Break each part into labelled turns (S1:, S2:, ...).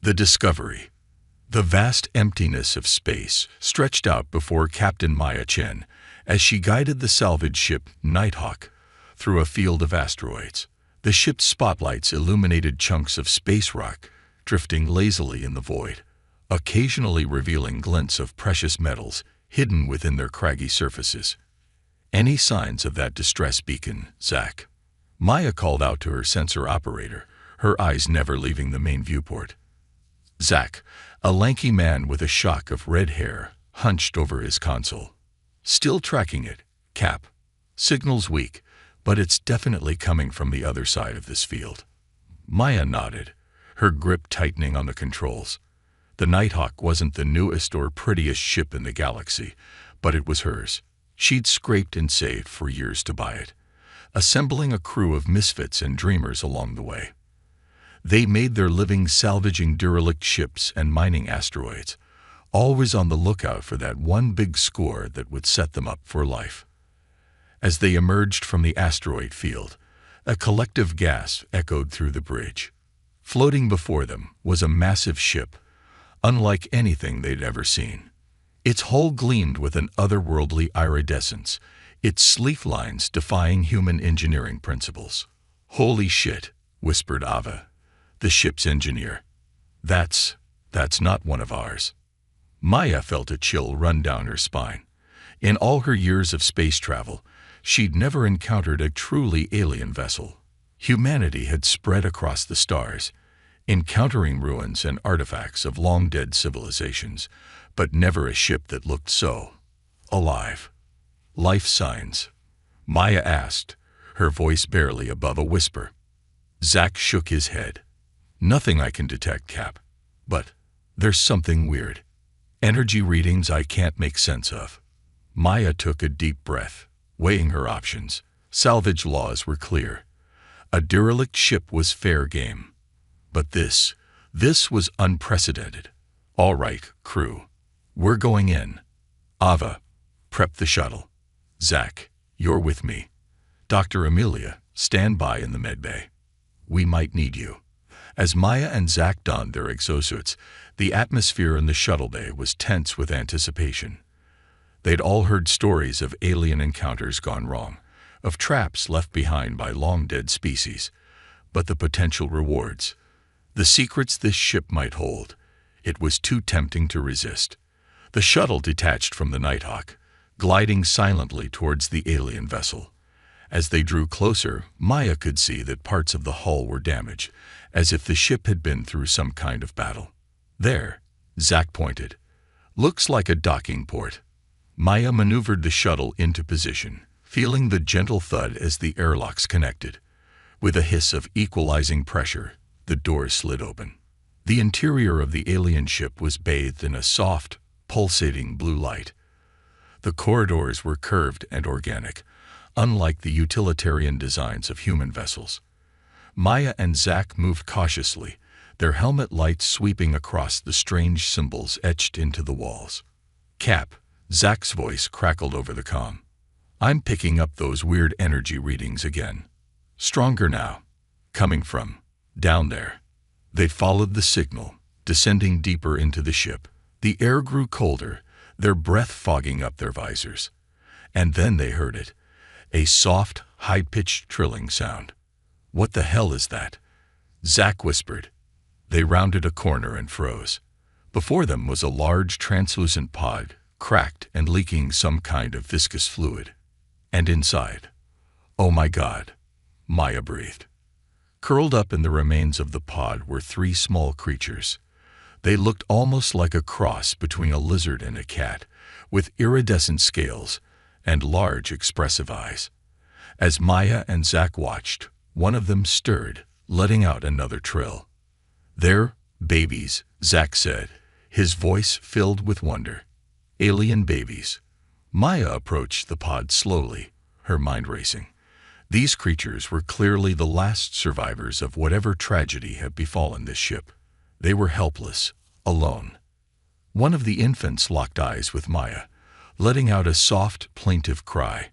S1: The discovery. The vast emptiness of space stretched out before Captain Maya Chen as she guided the salvage ship Nighthawk through a field of asteroids. The ship's spotlights illuminated chunks of space rock drifting lazily in the void, occasionally revealing glints of precious metals hidden within their craggy surfaces. "Any signs of that distress beacon, Zach?" Maya called out to her sensor operator, her eyes never leaving the main viewport. Zach, a lanky man with a shock of red hair, hunched over his console. "Still tracking it, Cap. Signal's weak, but it's definitely coming from the other side of this field." Maya nodded, her grip tightening on the controls. The Nighthawk wasn't the newest or prettiest ship in the galaxy, but it was hers. She'd scraped and saved for years to buy it, assembling a crew of misfits and dreamers along the way. They made their living salvaging derelict ships and mining asteroids, always on the lookout for that one big score that would set them up for life. As they emerged from the asteroid field, a collective gasp echoed through the bridge. Floating before them was a massive ship, unlike anything they'd ever seen. Its hull gleamed with an otherworldly iridescence, its sleek lines defying human engineering principles. "Holy shit," whispered Ava, the ship's engineer. That's not one of ours." Maya felt a chill run down her spine. In all her years of space travel, she'd never encountered a truly alien vessel. Humanity had spread across the stars, encountering ruins and artifacts of long-dead civilizations, but never a ship that looked so alive. "Life signs?" Maya asked, her voice barely above a whisper. Zach shook his head. "Nothing I can detect, Cap. But there's something weird. Energy readings I can't make sense of." Maya took a deep breath, weighing her options. Salvage laws were clear. A derelict ship was fair game. But this was unprecedented. "All right, crew. We're going in. Ava, prep the shuttle. Zach, you're with me. Dr. Amelia, stand by in the medbay. We might need you." As Maya and Zach donned their exosuits, the atmosphere in the shuttle bay was tense with anticipation. They'd all heard stories of alien encounters gone wrong, of traps left behind by long-dead species. But the potential rewards, the secrets this ship might hold, it was too tempting to resist. The shuttle detached from the Nighthawk, gliding silently towards the alien vessel. As they drew closer, Maya could see that parts of the hull were damaged, as if the ship had been through some kind of battle. "There," Zach pointed. "Looks like a docking port." Maya maneuvered the shuttle into position, feeling the gentle thud as the airlocks connected. With a hiss of equalizing pressure, the doors slid open. The interior of the alien ship was bathed in a soft, pulsating blue light. The corridors were curved and organic, unlike the utilitarian designs of human vessels. Maya and Zach moved cautiously, their helmet lights sweeping across the strange symbols etched into the walls. "Cap," Zach's voice crackled over the comm. "I'm picking up those weird energy readings again. Stronger now. Coming from down there." They followed the signal, descending deeper into the ship. The air grew colder, their breath fogging up their visors. And then they heard it, a soft, high-pitched trilling sound. "What the hell is that?" Zach whispered. They rounded a corner and froze. Before them was a large, translucent pod, cracked and leaking some kind of viscous fluid. And inside, "Oh my God," Maya breathed. Curled up in the remains of the pod were three small creatures. They looked almost like a cross between a lizard and a cat, with iridescent scales and large, expressive eyes. As Maya and Zach watched, one of them stirred, letting out another trill. "They're babies," Zach said, his voice filled with wonder. "Alien babies." Maya approached the pod slowly, her mind racing. These creatures were clearly the last survivors of whatever tragedy had befallen this ship. They were helpless, alone. One of the infants locked eyes with Maya, letting out a soft, plaintive cry.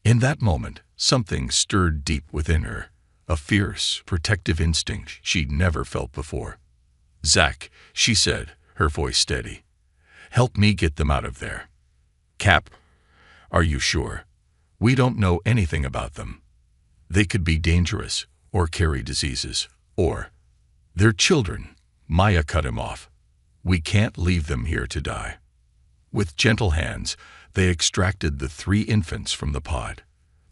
S1: In that moment, something stirred deep within her, a fierce, protective instinct she'd never felt before. "Zack," she said, her voice steady. "Help me get them out of there." "Cap, are you sure? We don't know anything about them. They could be dangerous, or carry diseases, or—" "They're children," Maya cut him off. "We can't leave them here to die." With gentle hands, they extracted the 3 infants from the pod.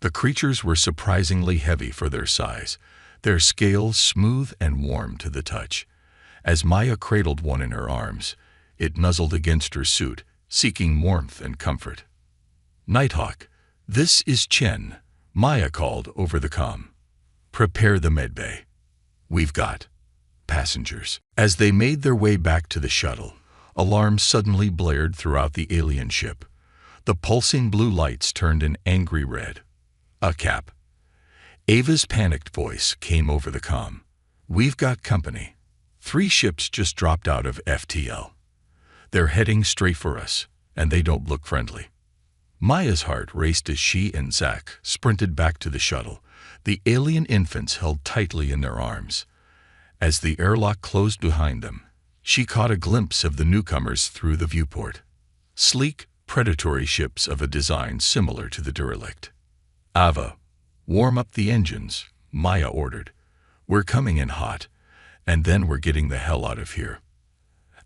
S1: The creatures were surprisingly heavy for their size, their scales smooth and warm to the touch. As Maya cradled one in her arms, it nuzzled against her suit, seeking warmth and comfort. "Nighthawk, this is Chen," Maya called over the comm. "Prepare the medbay. We've got passengers." As they made their way back to the shuttle, alarms suddenly blared throughout the alien ship. The pulsing blue lights turned an angry red. Cap. Ava's panicked voice came over the comm. "We've got company. 3 ships just dropped out of FTL. They're heading straight for us, and they don't look friendly." Maya's heart raced as she and Zack sprinted back to the shuttle, the alien infants held tightly in their arms. As the airlock closed behind them, she caught a glimpse of the newcomers through the viewport. Sleek, predatory ships of a design similar to the derelict. "Ava, warm up the engines," Maya ordered. "We're coming in hot, and then we're getting the hell out of here."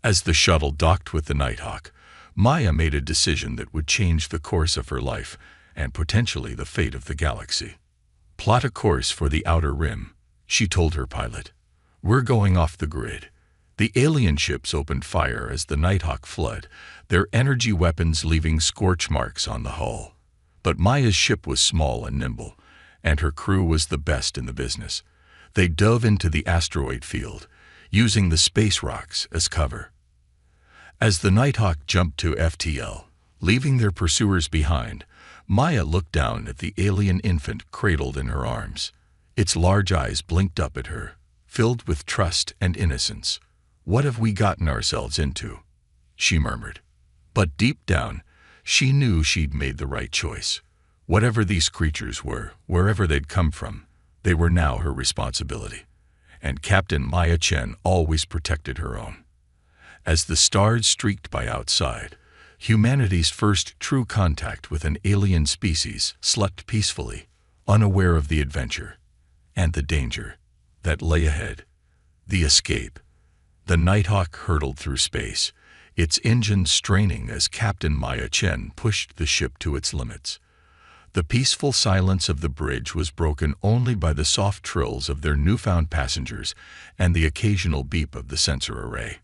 S1: As the shuttle docked with the Nighthawk, Maya made a decision that would change the course of her life and potentially the fate of the galaxy. "Plot a course for the outer rim," she told her pilot. "We're going off the grid." The alien ships opened fire as the Nighthawk fled, their energy weapons leaving scorch marks on the hull. But Maya's ship was small and nimble, and her crew was the best in the business. They dove into the asteroid field, using the space rocks as cover. As the Nighthawk jumped to FTL, leaving their pursuers behind, Maya looked down at the alien infant cradled in her arms. Its large eyes blinked up at her, filled with trust and innocence. "What have we gotten ourselves into?" she murmured. But deep down, she knew she'd made the right choice. Whatever these creatures were, wherever they'd come from, they were now her responsibility. And Captain Maya Chen always protected her own. As the stars streaked by outside, humanity's first true contact with an alien species slept peacefully, unaware of the adventure and the danger that lay ahead. The escape. The Nighthawk hurtled through space, its engine straining as Captain Maya Chen pushed the ship to its limits. The peaceful silence of the bridge was broken only by the soft trills of their newfound passengers and the occasional beep of the sensor array.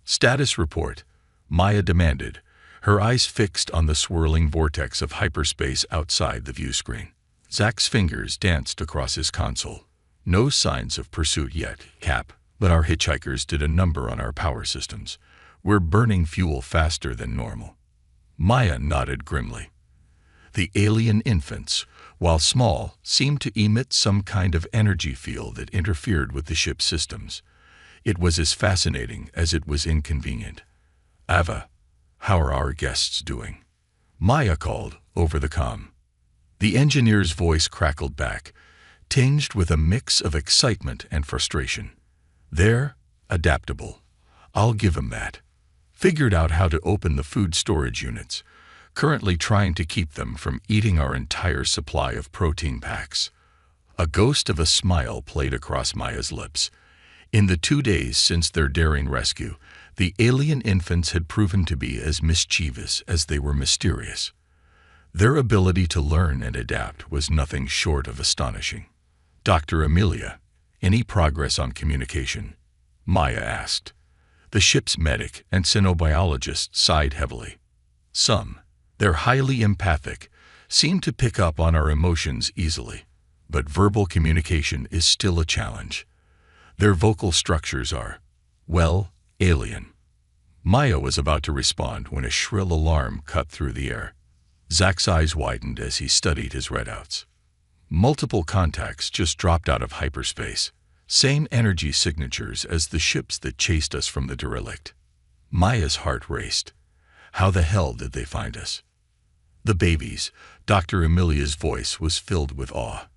S1: "Status report," Maya demanded, her eyes fixed on the swirling vortex of hyperspace outside the viewscreen. Zack's fingers danced across his console. "No signs of pursuit yet, Cap, but our hitchhikers did a number on our power systems. We're burning fuel faster than normal." Maya nodded grimly. The alien infants, while small, seemed to emit some kind of energy field that interfered with the ship's systems. It was as fascinating as it was inconvenient. "Ava, how are our guests doing?" Maya called over the comm. The engineer's voice crackled back, tinged with a mix of excitement and frustration. "They're adaptable. I'll give 'em that. Figured out how to open the food storage units. Currently trying to keep them from eating our entire supply of protein packs." A ghost of a smile played across Maya's lips. In the 2 days since their daring rescue, the alien infants had proven to be as mischievous as they were mysterious. Their ability to learn and adapt was nothing short of astonishing. "Dr. Amelia, any progress on communication?" Maya asked. The ship's medic and xenobiologist sighed heavily. "Some. They're highly empathic, seem to pick up on our emotions easily, but verbal communication is still a challenge. Their vocal structures are, well, alien." Maya was about to respond when a shrill alarm cut through the air. Zack's eyes widened as he studied his readouts. Multiple contacts just dropped out of hyperspace, same energy signatures as the ships that chased us from the derelict. Maya's heart raced. How the hell did they find us? "The babies," Dr. Amelia's voice was filled with awe.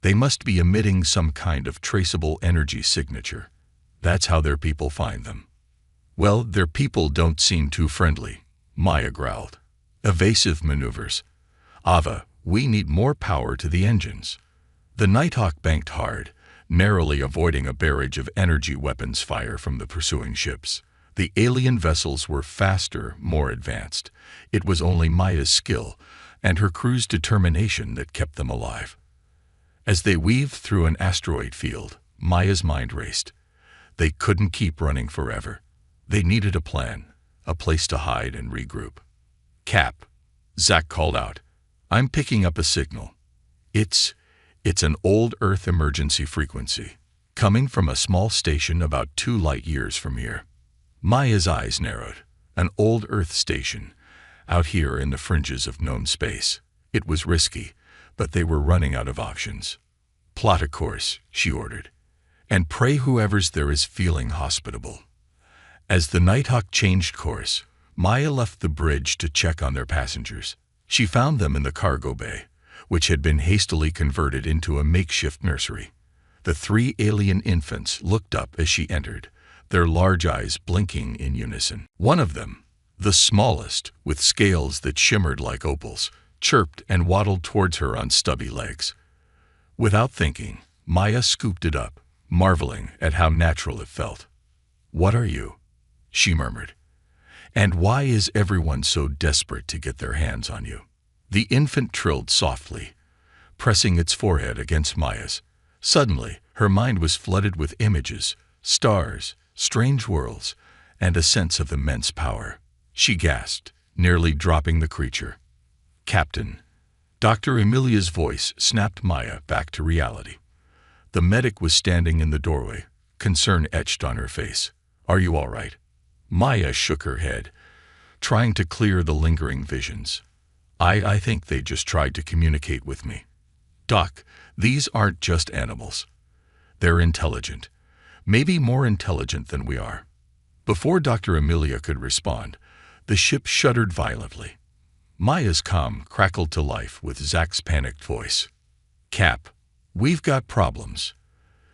S1: "They must be emitting some kind of traceable energy signature. That's how their people find them. Well, their people don't seem too friendly, Maya growled. Evasive maneuvers. Ava, we need more power to the engines. The Nighthawk banked hard, narrowly avoiding a barrage of energy weapons fire from the pursuing ships. The alien vessels were faster, more advanced. It was only Maya's skill and her crew's determination that kept them alive. As they weaved through an asteroid field, Maya's mind raced. They couldn't keep running forever. They needed a plan, a place to hide and regroup. Cap, Zack called out. I'm picking up a signal. It's an old Earth emergency frequency, coming from a small station about 2 light years from here. Maya's eyes narrowed. An old Earth station, out here in the fringes of known space. It was risky, but they were running out of options. Plot a course, she ordered, and pray whoever's there is feeling hospitable. As the Nighthawk changed course, Maya left the bridge to check on their passengers. She found them in the cargo bay, which had been hastily converted into a makeshift nursery. The 3 alien infants looked up as she entered, their large eyes blinking in unison. One of them, the smallest, with scales that shimmered like opals, chirped and waddled towards her on stubby legs. Without thinking, Maya scooped it up, marveling at how natural it felt. "What are you?" she murmured. "And why is everyone so desperate to get their hands on you?" The infant trilled softly, pressing its forehead against Maya's. Suddenly, her mind was flooded with images, stars, strange worlds, and a sense of immense power. She gasped, nearly dropping the creature. "Captain." Dr. Emilia's voice snapped Maya back to reality. The medic was standing in the doorway, concern etched on her face. "Are you all right?" Maya shook her head, trying to clear the lingering visions. I think they just tried to communicate with me. Doc, these aren't just animals. They're intelligent. Maybe more intelligent than we are." Before Dr. Emilia could respond, the ship shuddered violently. Maya's comm crackled to life with Zack's panicked voice. "Cap, we've got problems.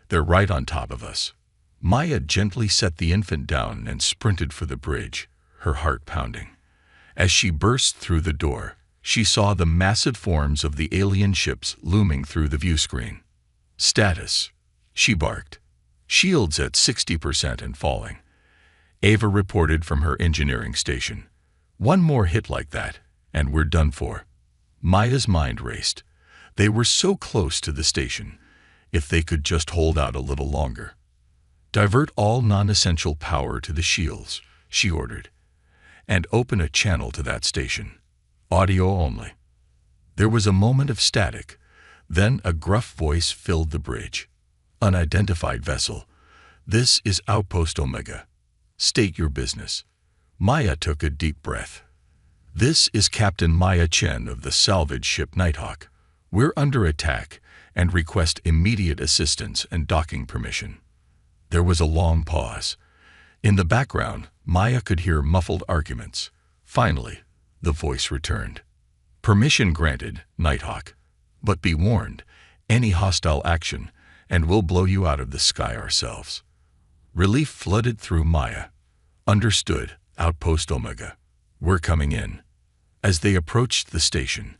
S1: They're right on top of us." Maya gently set the infant down and sprinted for the bridge, her heart pounding. As she burst through the door, she saw the massive forms of the alien ships looming through the view screen. "Status," she barked. "Shields at 60% and falling." Ava reported from her engineering station. "One more hit like that, and we're done for." Maya's mind raced. They were so close to the station. If they could just hold out a little longer. "Divert all non-essential power to the shields," she ordered, "and open a channel to that station. Audio only." There was a moment of static, then a gruff voice filled the bridge. "Unidentified vessel. This is Outpost Omega. State your business." Maya took a deep breath. "This is Captain Maya Chen of the salvage ship Nighthawk. We're under attack and request immediate assistance and docking permission." There was a long pause. In the background, Maya could hear muffled arguments. Finally, the voice returned. "Permission granted, Nighthawk. But be warned, any hostile action, and we'll blow you out of the sky ourselves." Relief flooded through Maya. "Understood, Outpost Omega. We're coming in." As they approached the station,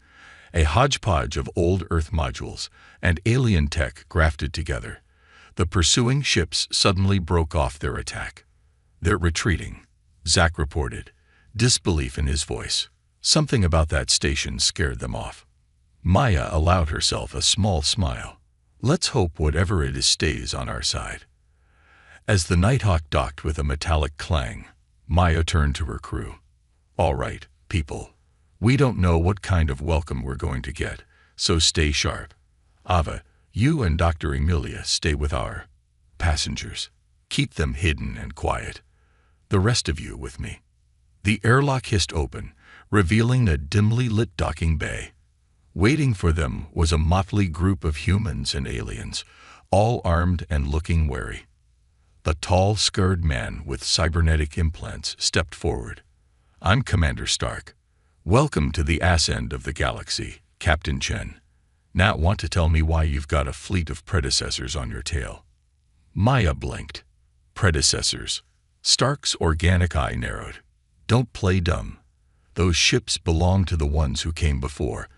S1: a hodgepodge of old Earth modules and alien tech grafted together, the pursuing ships suddenly broke off their attack. "They're retreating," Zack reported, disbelief in his voice. Something about that station scared them off. Maya allowed herself a small smile. "Let's hope whatever it is stays on our side." As the Nighthawk docked with a metallic clang, Maya turned to her crew. "All right, people. We don't know what kind of welcome we're going to get, so stay sharp. Ava, you and Dr. Emilia stay with our passengers. Keep them hidden and quiet. The rest of you with me." The airlock hissed open, revealing a dimly lit docking bay. Waiting for them was a motley group of humans and aliens, all armed and looking wary. The tall, scarred man with cybernetic implants stepped forward. "I'm Commander Stark. Welcome to the ass end of the galaxy, Captain Chen. Now want to tell me why you've got a fleet of predecessors on your tail?" Maya blinked. Predecessors. Stark's organic eye narrowed. Don't play dumb. Those ships belong to the ones who came before.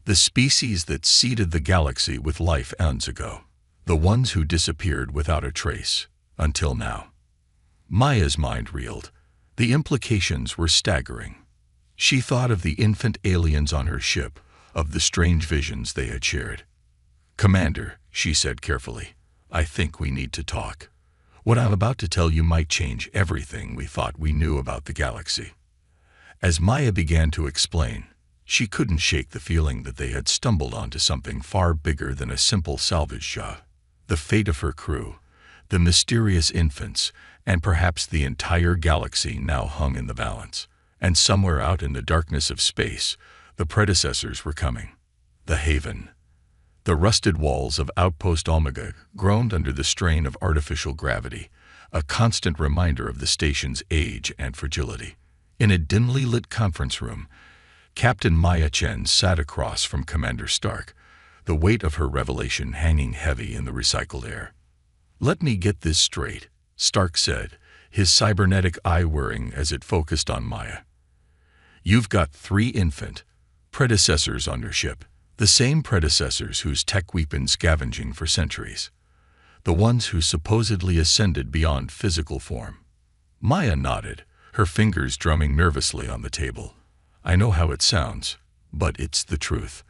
S1: The species that seeded the galaxy with life eons ago. The ones who disappeared without a trace, until now. Maya's mind reeled. The implications were staggering. She thought of the infant aliens on her ship, of the strange visions they had shared. "Commander," she said carefully, "I think we need to talk. What I'm about to tell you might change everything we thought we knew about the galaxy." As Maya began to explain, she couldn't shake the feeling that they had stumbled onto something far bigger than a simple salvage job. The fate of her crew, the mysterious infants, and perhaps the entire galaxy now hung in the balance. And somewhere out in the darkness of space, the predecessors were coming. The Haven. The rusted walls of Outpost Omega groaned under the strain of artificial gravity, a constant reminder of the station's age and fragility. In a dimly lit conference room, Captain Maya Chen sat across from Commander Stark, the weight of her revelation hanging heavy in the recycled air. "Let me get this straight," Stark said, his cybernetic eye whirring as it focused on Maya. "You've got 3 infant predecessors on your ship, the same predecessors whose tech we've been scavenging for centuries. The ones who supposedly ascended beyond physical form." Maya nodded, her fingers drumming nervously on the table. "I know how it sounds, but it's the truth.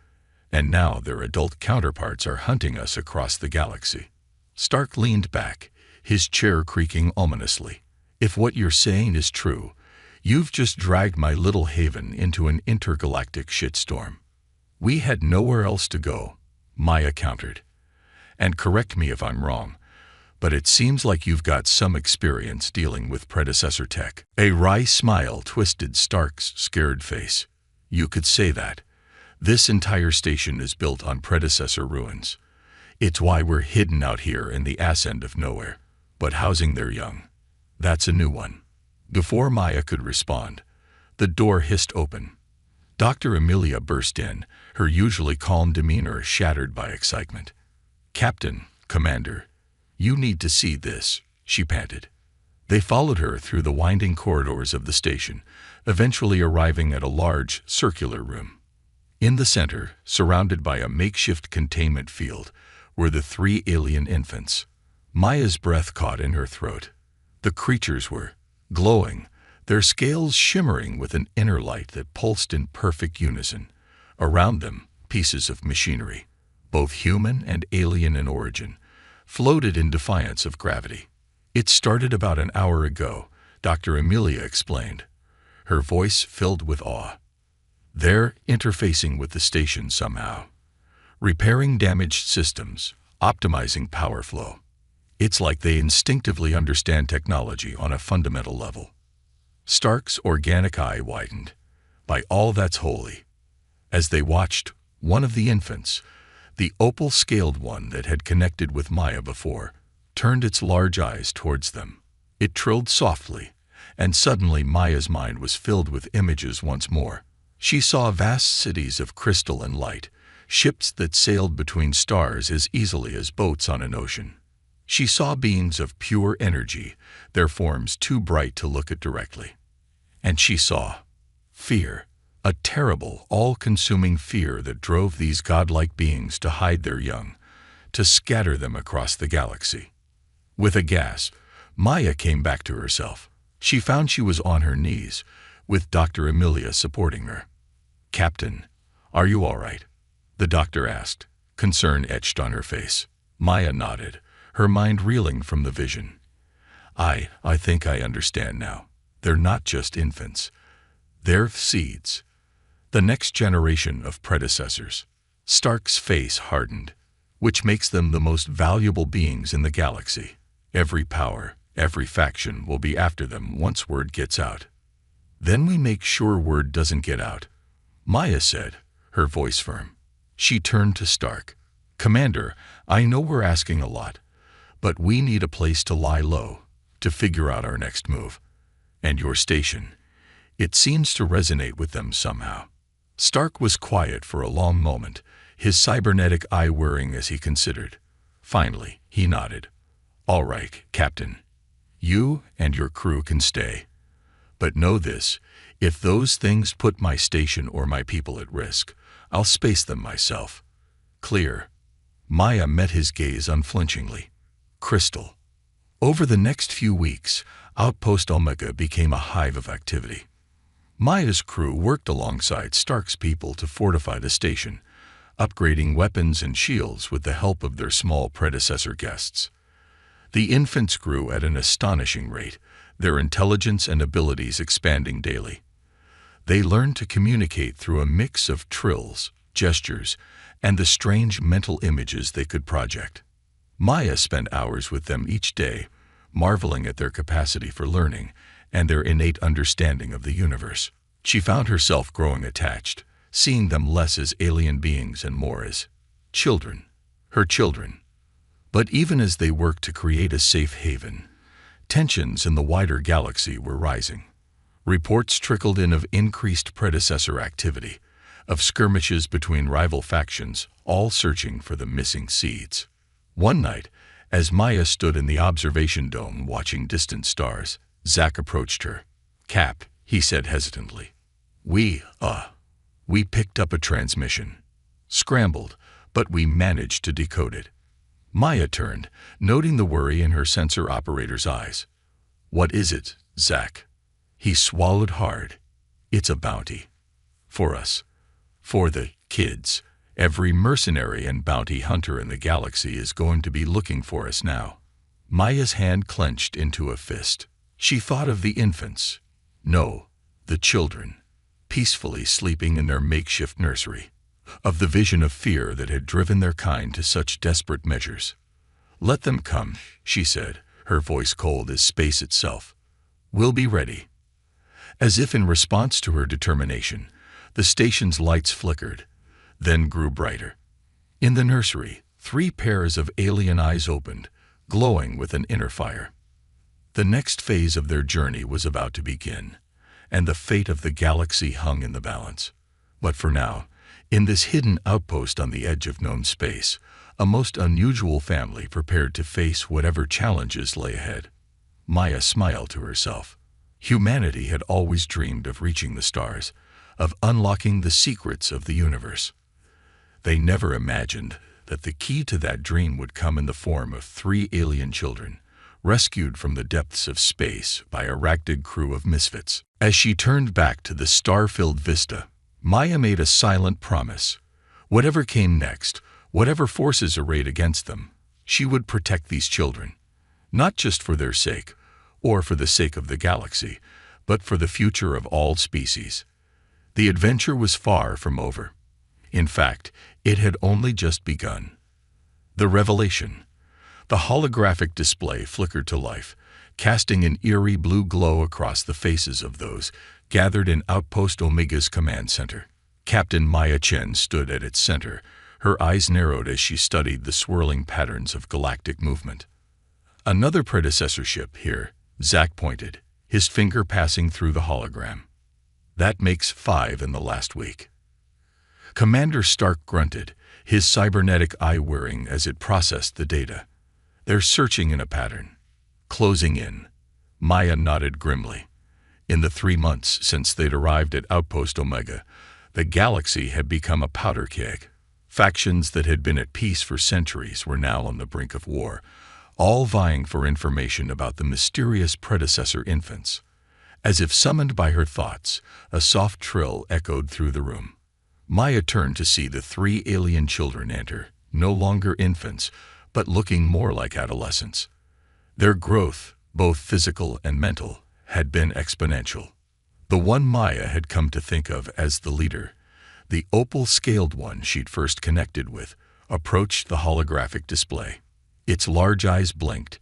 S1: And now their adult counterparts are hunting us across the galaxy." Stark leaned back, his chair creaking ominously. "If what you're saying is true, you've just dragged my little haven into an intergalactic shitstorm." "We had nowhere else to go," Maya countered. "And correct me if I'm wrong, but it seems like you've got some experience dealing with predecessor tech." A wry smile twisted Stark's scared face. "You could say that. This entire station is built on predecessor ruins. It's why we're hidden out here in the ass end of nowhere. But housing their young, that's a new one." Before Maya could respond, the door hissed open. Dr. Amelia burst in, her usually calm demeanor shattered by excitement. "Captain, Commander, you need to see this," she panted. They followed her through the winding corridors of the station, eventually arriving at a large, circular room. In the center, surrounded by a makeshift containment field, were the 3 alien infants. Maya's breath caught in her throat. The creatures were glowing, their scales shimmering with an inner light that pulsed in perfect unison. Around them, pieces of machinery, both human and alien in origin, floated in defiance of gravity. "It started about an hour ago," Dr. Amelia explained, her voice filled with awe. "They're interfacing with the station somehow, repairing damaged systems, optimizing power flow. It's like they instinctively understand technology on a fundamental level." Stark's organic eye widened. "By all that's holy." As they watched, one of the infants, the opal-scaled one that had connected with Maya before, turned its large eyes towards them. It trilled softly, and suddenly Maya's mind was filled with images once more. She saw vast cities of crystal and light, ships that sailed between stars as easily as boats on an ocean. She saw beings of pure energy, their forms too bright to look at directly. And she saw fear, a terrible, all-consuming fear that drove these godlike beings to hide their young, to scatter them across the galaxy. With a gasp, Maya came back to herself. She found she was on her knees, with Dr. Amelia supporting her. "Captain, are you all right?" the doctor asked, concern etched on her face. Maya nodded, her mind reeling from the vision. I think I understand now. They're not just infants. They're seeds. The next generation of predecessors." Stark's face hardened. "Which makes them the most valuable beings in the galaxy. Every power, every faction will be after them once word gets out." "Then we make sure word doesn't get out," Maya said, her voice firm. She turned to Stark. "Commander, I know we're asking a lot, but we need a place to lie low, to figure out our next move. And your station, it seems to resonate with them somehow." Stark was quiet for a long moment, his cybernetic eye whirring as he considered. Finally, he nodded. "All right, Captain. You and your crew can stay. But know this, if those things put my station or my people at risk, I'll space them myself. Clear." Maya met his gaze unflinchingly. Crystal. Over the next few weeks, Outpost Omega became a hive of activity. Maya's crew worked alongside Stark's people to fortify the station, upgrading weapons and shields with the help of their small predecessor guests. The infants grew at an astonishing rate, their intelligence and abilities expanding daily. They learned to communicate through a mix of trills, gestures, and the strange mental images they could project. Maya spent hours with them each day, marveling at their capacity for learning and their innate understanding of the universe. She found herself growing attached, seeing them less as alien beings and more as children, her children. But even as they worked to create a safe haven, tensions in the wider galaxy were rising. Reports trickled in of increased predecessor activity, of skirmishes between rival factions, all searching for the missing seeds. One night, as Maya stood in the observation dome watching distant stars, Zack approached her. "Cap," he said hesitantly. We picked up a transmission. Scrambled, but we managed to decode it." Maya turned, noting the worry in her sensor operator's eyes. "What is it, Zack?" He swallowed hard. "It's a bounty. For us. For the kids. Every mercenary and bounty hunter in the galaxy is going to be looking for us now." Maya's hand clenched into a fist. She thought of the infants. No, the children, peacefully sleeping in their makeshift nursery. Of the vision of fear that had driven their kind to such desperate measures. "Let them come," she said, her voice cold as space itself. "We'll be ready." As if in response to her determination, the station's lights flickered, then grew brighter. In the nursery, 3 pairs of alien eyes opened, glowing with an inner fire. The next phase of their journey was about to begin, and the fate of the galaxy hung in the balance. But for now, in this hidden outpost on the edge of known space, a most unusual family prepared to face whatever challenges lay ahead. Maya smiled to herself. Humanity had always dreamed of reaching the stars, of unlocking the secrets of the universe. They never imagined that the key to that dream would come in the form of 3 alien children, rescued from the depths of space by a ragtag crew of misfits. As she turned back to the star-filled vista, Maya made a silent promise. Whatever came next, whatever forces arrayed against them, she would protect these children, not just for their sake, or for the sake of the galaxy, but for the future of all species. The adventure was far from over. In fact, it had only just begun. The revelation. The holographic display flickered to life, casting an eerie blue glow across the faces of those gathered in Outpost Omega's command center. Captain Maya Chen stood at its center, her eyes narrowed as she studied the swirling patterns of galactic movement. "Another predecessor ship here," Zack pointed, his finger passing through the hologram. "That makes 5 in the last week." Commander Stark grunted, his cybernetic eye whirring as it processed the data. "They're searching in a pattern. Closing in." Maya nodded grimly. In the 3 months since they'd arrived at Outpost Omega, the galaxy had become a powder keg. Factions that had been at peace for centuries were now on the brink of war, all vying for information about the mysterious predecessor infants. As if summoned by her thoughts, a soft trill echoed through the room. Maya turned to see the 3 alien children enter, no longer infants, but looking more like adolescents. Their growth, both physical and mental, had been exponential. The one Maya had come to think of as the leader, the opal-scaled one she'd first connected with, approached the holographic display. Its large eyes blinked,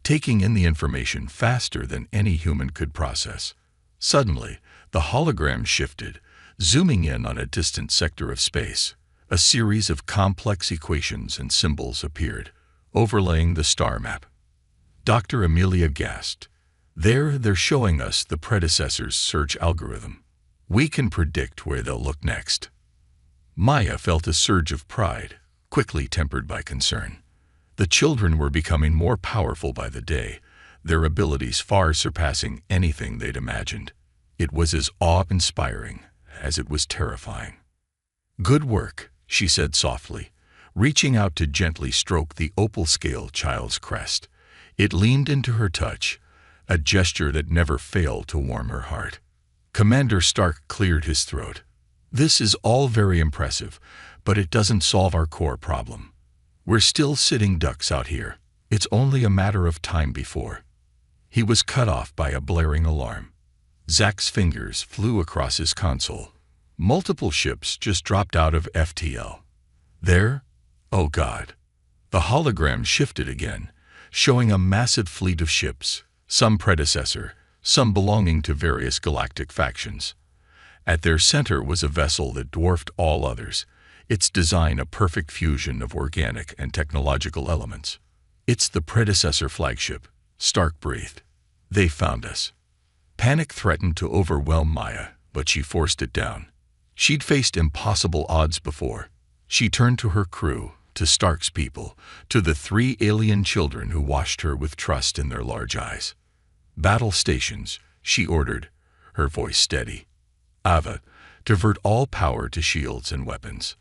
S1: taking in the information faster than any human could process. Suddenly, the hologram shifted, zooming in on a distant sector of space. A series of complex equations and symbols appeared, overlaying the star map. Dr. Amelia gasped. They're showing us the predecessor's search algorithm. We can predict where they'll look next." Maya felt a surge of pride, quickly tempered by concern. The children were becoming more powerful by the day, their abilities far surpassing anything they'd imagined. It was as awe-inspiring as it was terrifying. "Good work," she said softly, reaching out to gently stroke the opal-scale child's crest. It leaned into her touch, a gesture that never failed to warm her heart. Commander Stark cleared his throat. "This is all very impressive, but it doesn't solve our core problem. We're still sitting ducks out here. It's only a matter of time before." He was cut off by a blaring alarm. Zack's fingers flew across his console. Multiple ships just dropped out of FTL. There? Oh God. The hologram shifted again, showing a massive fleet of ships, some predecessor, some belonging to various galactic factions. At their center was a vessel that dwarfed all others, its design a perfect fusion of organic and technological elements. "It's the predecessor flagship," Stark breathed. "They found us." Panic threatened to overwhelm Maya, but she forced it down. She'd faced impossible odds before. She turned to her crew, to Stark's people, to the 3 alien children who watched her with trust in their large eyes. "Battle stations," she ordered, her voice steady. "Ava, divert all power to shields and weapons.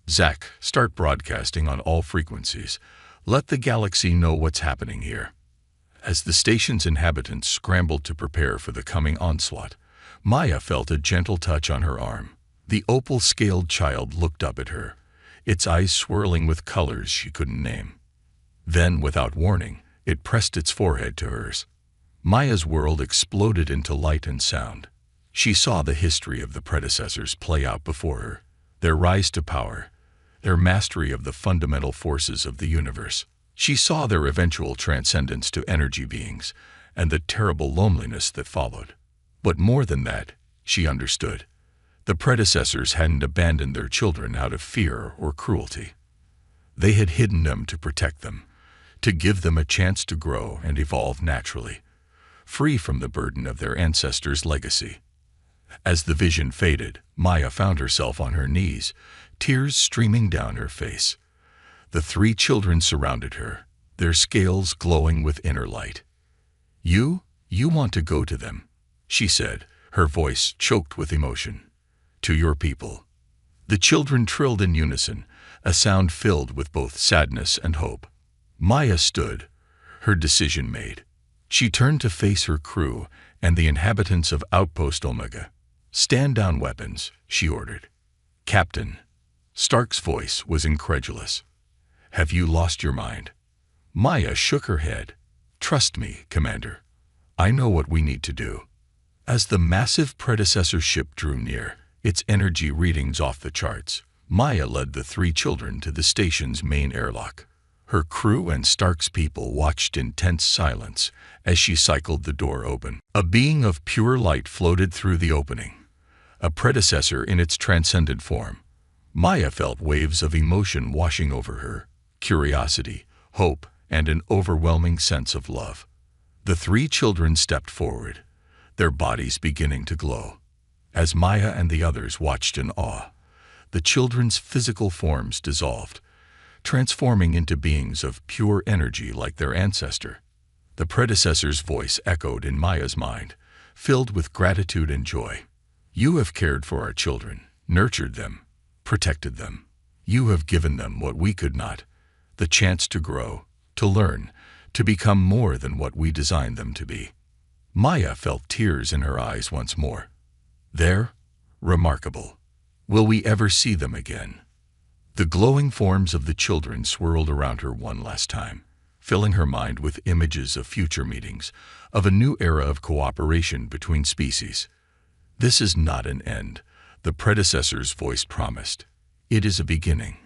S1: Zack, start broadcasting on all frequencies. Let the galaxy know what's happening here." As the station's inhabitants scrambled to prepare for the coming onslaught, Maya felt a gentle touch on her arm. The opal-scaled child looked up at her, its eyes swirling with colors she couldn't name. Then, without warning, it pressed its forehead to hers. Maya's world exploded into light and sound. She saw the history of the predecessors play out before her, their rise to power, their mastery of the fundamental forces of the universe. She saw their eventual transcendence to energy beings, and the terrible loneliness that followed. But more than that, she understood. The predecessors hadn't abandoned their children out of fear or cruelty. They had hidden them to protect them, to give them a chance to grow and evolve naturally, free from the burden of their ancestors' legacy. As the vision faded, Maya found herself on her knees, tears streaming down her face. The 3 children surrounded her, their scales glowing with inner light. You want to go to them," she said, her voice choked with emotion. "To your people." The children trilled in unison, a sound filled with both sadness and hope. Maya stood, her decision made. She turned to face her crew and the inhabitants of Outpost Omega. "Stand down weapons," she ordered. "Captain." Stark's voice was incredulous. "Have you lost your mind?" Maya shook her head. "Trust me, Commander. I know what we need to do." As the massive predecessor ship drew near, its energy readings off the charts, Maya led the 3 children to the station's main airlock. Her crew and Stark's people watched in tense silence as she cycled the door open. A being of pure light floated through the opening, a predecessor in its transcendent form. Maya felt waves of emotion washing over her, curiosity, hope, and an overwhelming sense of love. The 3 children stepped forward, their bodies beginning to glow. As Maya and the others watched in awe, the children's physical forms dissolved, transforming into beings of pure energy like their ancestor. The predecessor's voice echoed in Maya's mind, filled with gratitude and joy. "You have cared for our children, nurtured them, protected them. You have given them what we could not, the chance to grow, to learn, to become more than what we designed them to be." Maya felt tears in her eyes once more. "They're remarkable. Will we ever see them again?" The glowing forms of the children swirled around her one last time, filling her mind with images of future meetings, of a new era of cooperation between species. "This is not an end," the predecessor's voice promised. "It is a beginning."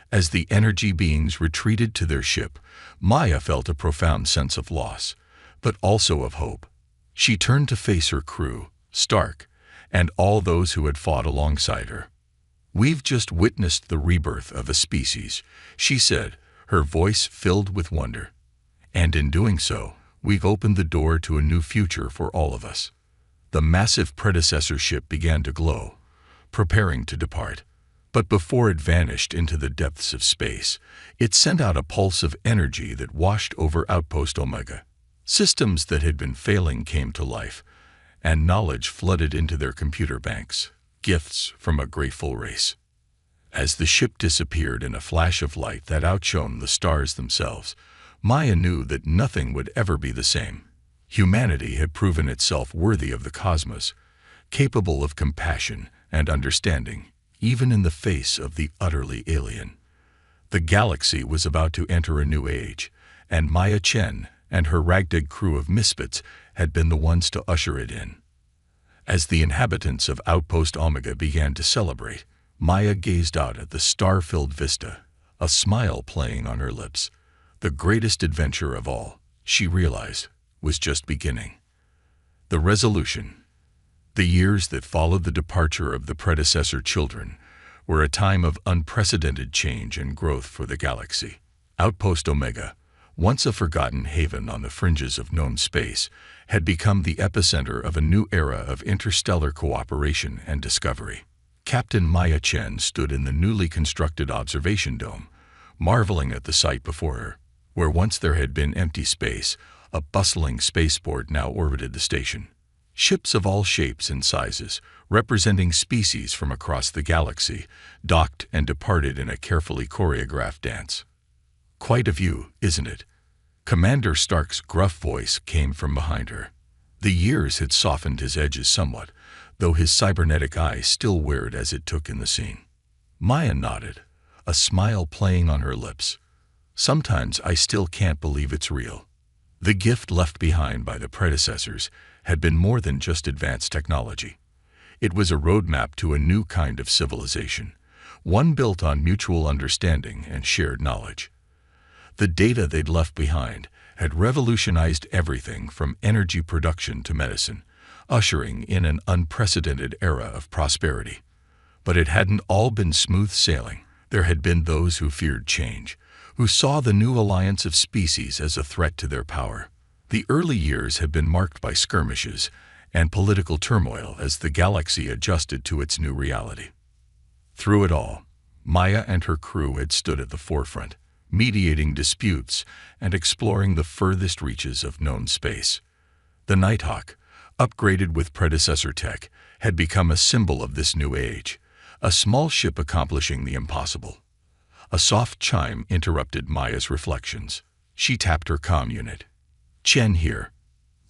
S1: As the energy beings retreated to their ship, Maya felt a profound sense of loss, but also of hope. She turned to face her crew, Stark, and all those who had fought alongside her. "We've just witnessed the rebirth of a species," she said, her voice filled with wonder. "And in doing so, we've opened the door to a new future for all of us." The massive predecessor ship began to glow, preparing to depart. But before it vanished into the depths of space, it sent out a pulse of energy that washed over Outpost Omega. Systems that had been failing came to life, and knowledge flooded into their computer banks, gifts from a grateful race. As the ship disappeared in a flash of light that outshone the stars themselves, Maya knew that nothing would ever be the same. Humanity had proven itself worthy of the cosmos, capable of compassion and understanding, even in the face of the utterly alien. The galaxy was about to enter a new age, and Maya Chen and her ragtag crew of misfits had been the ones to usher it in. As the inhabitants of Outpost Omega began to celebrate, Maya gazed out at the star-filled vista, a smile playing on her lips. The greatest adventure of all, she realized, was just beginning. The resolution. The years that followed the departure of the predecessor children were a time of unprecedented change and growth for the galaxy. Outpost Omega, once a forgotten haven on the fringes of known space, had become the epicenter of a new era of interstellar cooperation and discovery. Captain Maya Chen stood in the newly constructed observation dome, marveling at the sight before her. Where once there had been empty space, a bustling spaceport now orbited the station. Ships of all shapes and sizes, representing species from across the galaxy, docked and departed in a carefully choreographed dance. "Quite a view, isn't it?" Commander Stark's gruff voice came from behind her. The years had softened his edges somewhat, though his cybernetic eye still wared as it took in the scene. Maya nodded, a smile playing on her lips. "Sometimes I still can't believe it's real." The gift left behind by the predecessors had been more than just advanced technology. It was a roadmap to a new kind of civilization, one built on mutual understanding and shared knowledge. The data they'd left behind had revolutionized everything from energy production to medicine, ushering in an unprecedented era of prosperity. But it hadn't all been smooth sailing. There had been those who feared change, who saw the new alliance of species as a threat to their power. The early years had been marked by skirmishes and political turmoil as the galaxy adjusted to its new reality. Through it all, Maya and her crew had stood at the forefront, mediating disputes and exploring the furthest reaches of known space. The Nighthawk, upgraded with predecessor tech, had become a symbol of this new age, a small ship accomplishing the impossible. A soft chime interrupted Maya's reflections. She tapped her comm unit. "Chen here."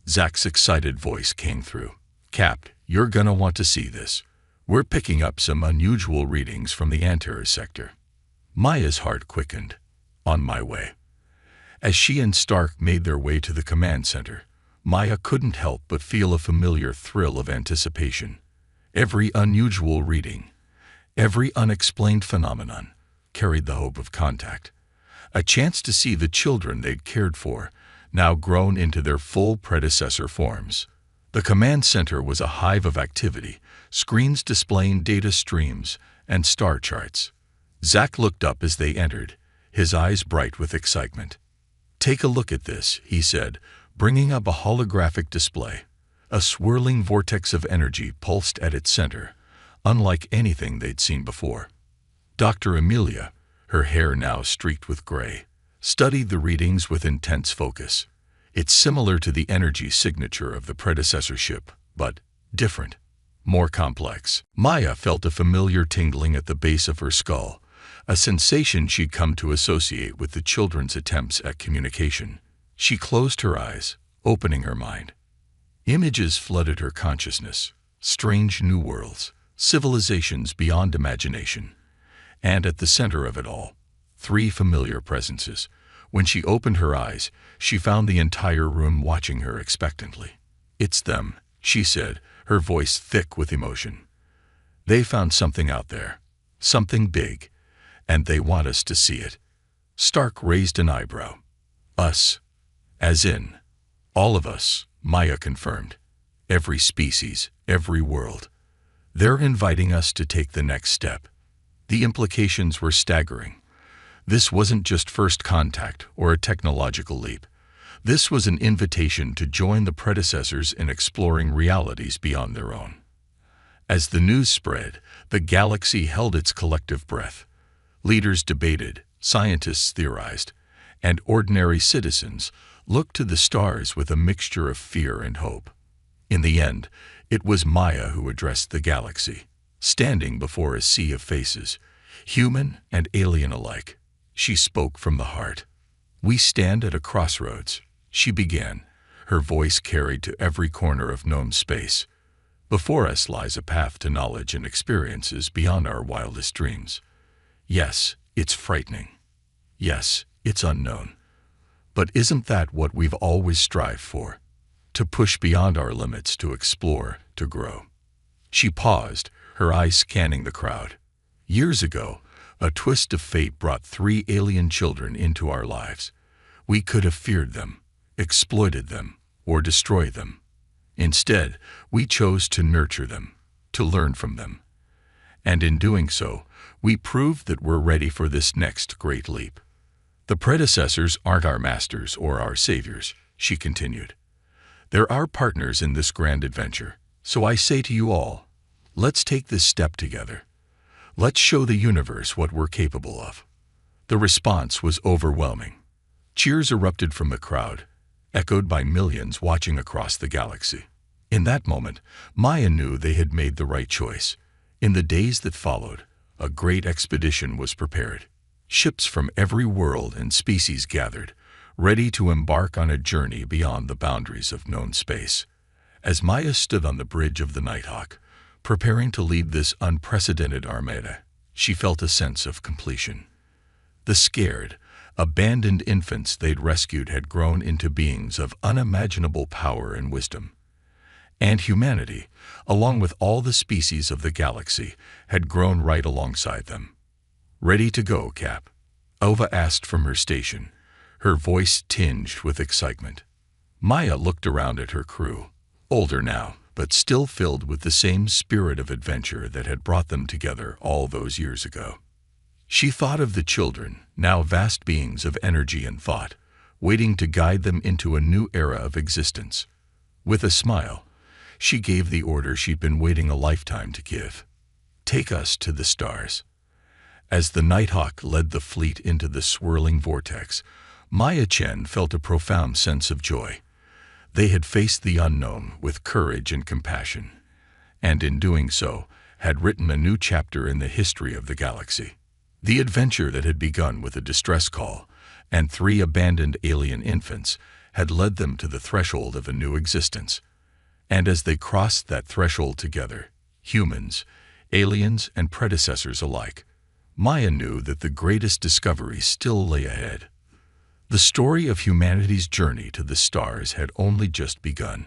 S1: Zach's excited voice came through. "Cap, you're gonna want to see this. We're picking up some unusual readings from the Antares sector." Maya's heart quickened. "On my way." As she and Stark made their way to the command center, Maya couldn't help but feel a familiar thrill of anticipation. Every unusual reading, every unexplained phenomenon, carried the hope of contact, a chance to see the children they'd cared for, now grown into their full predecessor forms. The command center was a hive of activity, screens displaying data streams and star charts. Zach looked up as they entered, his eyes bright with excitement. "Take a look at this," he said, bringing up a holographic display. A swirling vortex of energy pulsed at its center, unlike anything they'd seen before. Dr. Amelia, her hair now streaked with gray, studied the readings with intense focus. It's similar to the energy signature of the predecessor ship, but different, more complex. Maya felt a familiar tingling at the base of her skull, a sensation she'd come to associate with the children's attempts at communication. She closed her eyes, opening her mind. Images flooded her consciousness, strange new worlds, civilizations beyond imagination. And at the center of it all, three familiar presences. When she opened her eyes, she found the entire room watching her expectantly. "It's them," she said, her voice thick with emotion. "They found something out there, something big, and they want us to see it." Stark raised an eyebrow. "Us? As in, all of us," Maya confirmed. "Every species, every world. They're inviting us to take the next step." The implications were staggering. This wasn't just first contact or a technological leap. This was an invitation to join the predecessors in exploring realities beyond their own. As the news spread, the galaxy held its collective breath. Leaders debated, scientists theorized, and ordinary citizens looked to the stars with a mixture of fear and hope. In the end, it was Maya who addressed the galaxy, standing before a sea of faces, human and alien alike. She spoke from the heart. "We stand at a crossroads," she began, her voice carried to every corner of known space. "Before us lies a path to knowledge and experiences beyond our wildest dreams. Yes, it's frightening. Yes, it's unknown. But isn't that what we've always strived for? To push beyond our limits, to explore, to grow." She paused, her eyes scanning the crowd. "Years ago, a twist of fate brought 3 alien children into our lives. We could have feared them, exploited them, or destroyed them. Instead, we chose to nurture them, to learn from them. And in doing so, we proved that we're ready for this next great leap. The predecessors aren't our masters or our saviors," she continued. "They're our partners in this grand adventure. So I say to you all, let's take this step together. Let's show the universe what we're capable of." The response was overwhelming. Cheers erupted from the crowd, echoed by millions watching across the galaxy. In that moment, Maya knew they had made the right choice. In the days that followed, a great expedition was prepared. Ships from every world and species gathered, ready to embark on a journey beyond the boundaries of known space. As Maya stood on the bridge of the Nighthawk, preparing to lead this unprecedented armada, she felt a sense of completion. The scared, abandoned infants they'd rescued had grown into beings of unimaginable power and wisdom. And humanity, along with all the species of the galaxy, had grown right alongside them. "Ready to go, Cap?" Ova asked from her station, her voice tinged with excitement. Maya looked around at her crew, older now, but still filled with the same spirit of adventure that had brought them together all those years ago. She thought of the children, now vast beings of energy and thought, waiting to guide them into a new era of existence. With a smile, she gave the order she'd been waiting a lifetime to give. "Take us to the stars." As the Nighthawk led the fleet into the swirling vortex, Maya Chen felt a profound sense of joy. They had faced the unknown with courage and compassion, and in doing so, had written a new chapter in the history of the galaxy. The adventure that had begun with a distress call and 3 abandoned alien infants had led them to the threshold of a new existence. And as they crossed that threshold together, humans, aliens, and predecessors alike, Maya knew that the greatest discovery still lay ahead. The story of humanity's journey to the stars had only just begun.